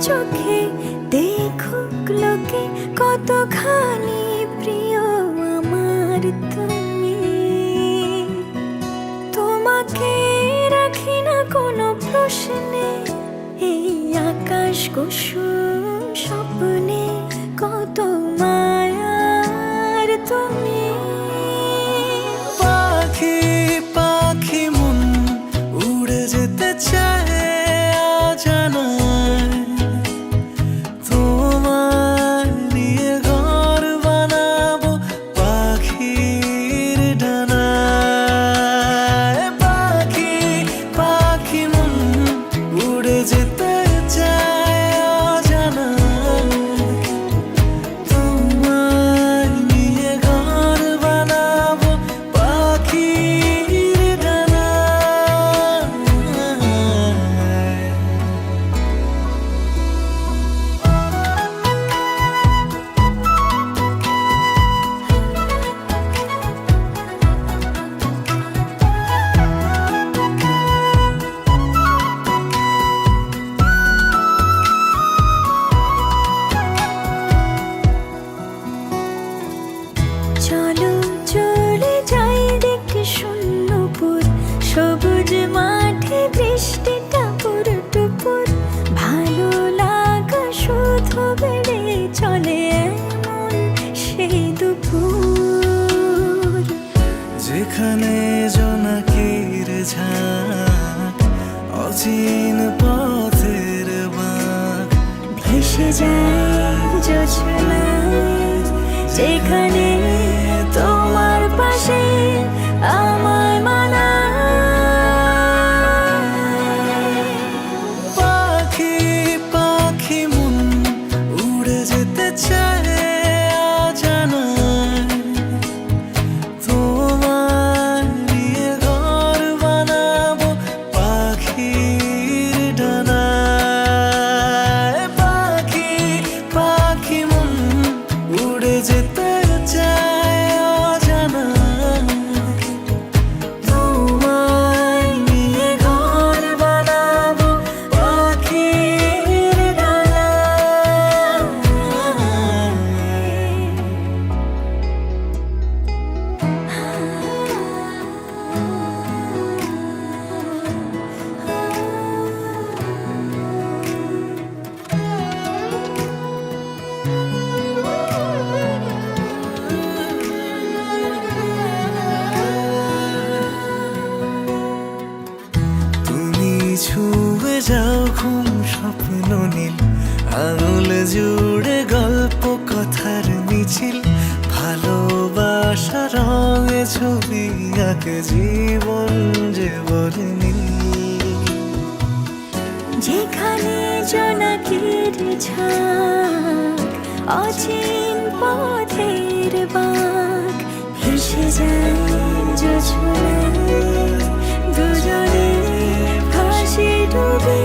চোখে দেখুক লোকে কতখানি প্রিয় আমার তুমি। তোমাকে রাখি না কোনো প্রশ্নে, এই আকাশ কুসুম স্বপ্নে কত মায়ার তুমি। পাখি পাখি মন উড়ে যেতে চায় অজানায়, তোমায় নিয়ে ঘর বানাবো পাখির ডানায়। পাখি পাখি মন উড়ে যেতে চায় অজানায়, তোমায় নিয়ে ঘর বানাবো পাখির ডানায়। চলো চলে যাই দেখে শূন্যপুর, সবুজ মাঠে বৃষ্টি টাপুর টুপুর। ভালো লাগা শুধু বেড়ে চলে এমন সেই দুপুর, যেখানে জোনাকির ঝাঁক অচিন পথের বাঁক ভেসে যায় জোছনায়। যেখানে তোমার পাশে আমার মানায়। পাখি পাখি মন উড়ে যেতে চায় অজানায়, তোমায় নিয়ে ঘর বানাবো পাখির ডানায়। পাখি পাখি মন উড়ে যেতে চায় অজানায়, তোমায় নিয়ে ঘর বানাবো পাখির ডানায়। তুমি ছুঁয়ে যাও ঘুম স্বপ্ন নীল, আঙুল জুড়ে গল্প কথার মিছিল। ভালোবাসা রঙে ছবি আঁকে জীবন যে বর্ণিল। যেখানে জোনাকির ঝাঁক অচিন পথের বাঁক, ভেসে যায় জোছনায় দুজনে ভাসি ডুবে।